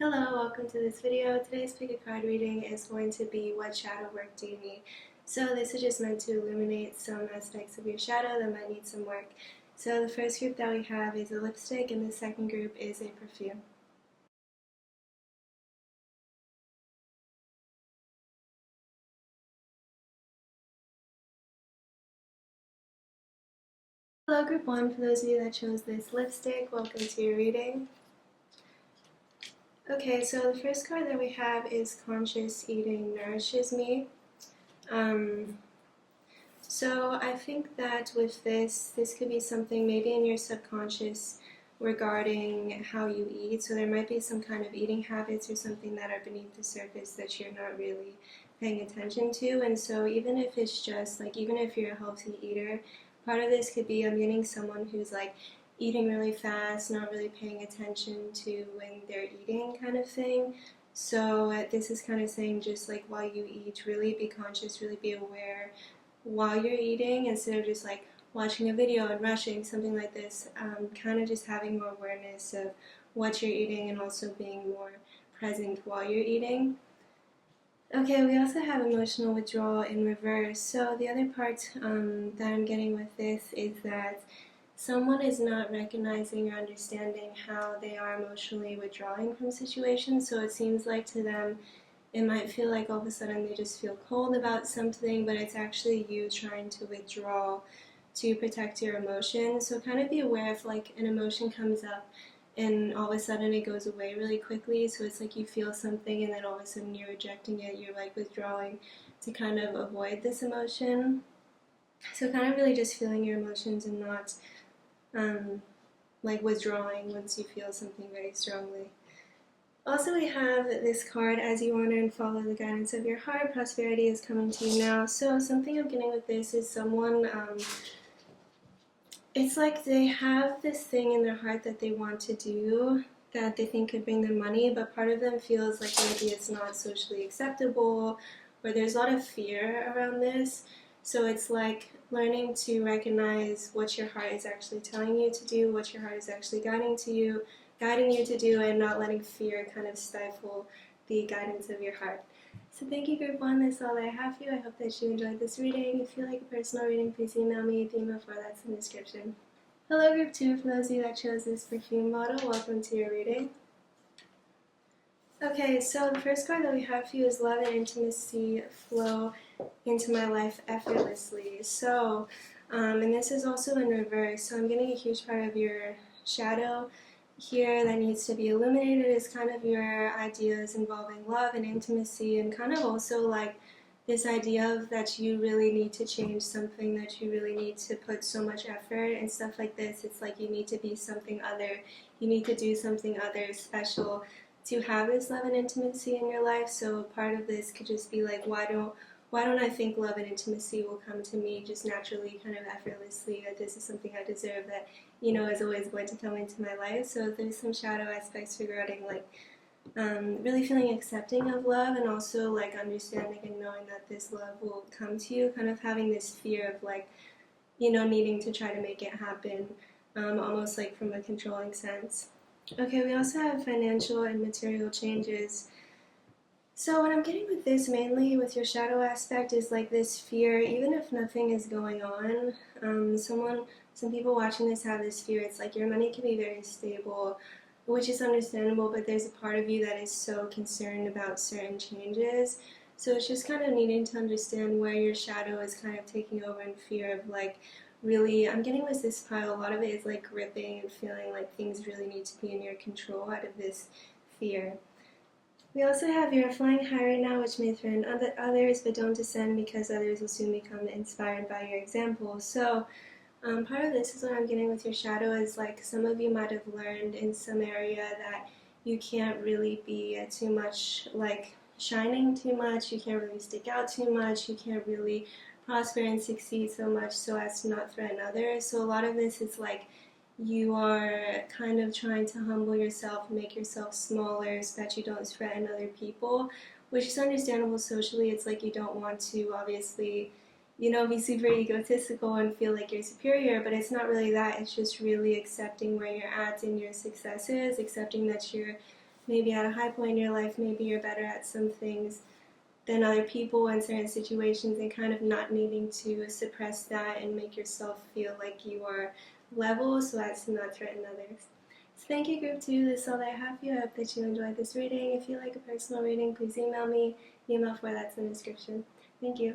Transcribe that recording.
Hello, welcome to this video. Today's pick a card reading is going to be what shadow work do you need. So this is just meant to illuminate some aspects of your shadow that might need some work. So the first group that we have is a lipstick and the second group is a perfume. Hello group 1, for those of you that chose this lipstick, welcome to your reading. Okay, so the first card that we have is Conscious Eating Nourishes Me. So I think that with this could be something maybe in your subconscious regarding how you eat. So there might be some kind of eating habits or something that are beneath the surface that you're not really paying attention to. And so even if it's just like, even if you're a healthy eater, part of this could be I'm getting someone who's like eating really fast, not really paying attention to when they're eating kind of thing. So this is kind of saying just like while you eat, really be conscious, really be aware while you're eating instead of just like watching a video and rushing, something like this. Kind of just having more awareness of what you're eating and also being more present while you're eating. Okay, we also have emotional withdrawal in reverse. So the other part that I'm getting with this is that someone is not recognizing or understanding how they are emotionally withdrawing from situations. So it seems like to them it might feel like all of a sudden they just feel cold about something, but it's actually you trying to withdraw to protect your emotions. So kind of be aware if like an emotion comes up and all of a sudden it goes away really quickly. So it's like you feel something and then all of a sudden you're rejecting it, you're like withdrawing to kind of avoid this emotion. So kind of really just feeling your emotions and not like withdrawing once you feel something very strongly. Also, we have this card, as you honor and follow the guidance of your heart, prosperity is coming to you now. So something I'm getting with this is someone, it's like they have this thing in their heart that they want to do that they think could bring them money, but part of them feels like maybe it's not socially acceptable, or there's a lot of fear around this. So it's like learning to recognize what your heart is actually telling you to do, what your heart is actually guiding you to do, and not letting fear kind of stifle the guidance of your heart. So thank you, group 1. That's all I have for you. I hope that you enjoyed this reading. If you like a personal reading, please email me. The email for that's in the description. Hello, group 2. For those of you that chose this perfume bottle, welcome to your reading. Okay, so the first card that we have for you is Love and Intimacy Flow into My Life Effortlessly. So, and this is also in reverse. So I'm getting a huge part of your shadow here that needs to be illuminated is kind of your ideas involving love and intimacy, and kind of also like this idea of that you really need to change something, that you really need to put so much effort and stuff like this. It's like you need to be something other, you need to do something other special to have this love and intimacy in your life. So part of this could just be like, why don't I think love and intimacy will come to me just naturally, kind of effortlessly, that this is something I deserve, that, you know, is always going to come into my life. So there's some shadow aspects regarding like really feeling accepting of love, and also like understanding and knowing that this love will come to you, kind of having this fear of like, you know, needing to try to make it happen, almost like from a controlling sense. Okay, we also have financial and material changes. So what I'm getting with this mainly with your shadow aspect is like this fear, even if nothing is going on. Some people watching this have this fear. It's like your money can be very stable, which is understandable, but there's a part of you that is so concerned about certain changes. So it's just kind of needing to understand where your shadow is kind of taking over in fear of like, really, I'm getting with this pile, a lot of it is like gripping and feeling like things really need to be in your control out of this fear. We also have you're flying high right now, which may threaten others, but don't descend because others will soon become inspired by your example. So part of this is what I'm getting with your shadow is like some of you might have learned in some area that you can't really be too much like shining too much, you can't really stick out too much, you can't really prosper and succeed so much so as to not threaten others. So a lot of this is like you are kind of trying to humble yourself, make yourself smaller so that you don't threaten other people, which is understandable socially. It's like you don't want to obviously, you know, be super egotistical and feel like you're superior, but it's not really that. It's just really accepting where you're at and your successes, accepting that you're maybe at a high point in your life, maybe you're better at some things than other people in certain situations, and kind of not needing to suppress that and make yourself feel like you are level so as to not threaten others. So thank you, Group 2. This is all that I have for you. I hope that you enjoyed this reading. If you like a personal reading, please email me. The email for that's in the description. Thank you.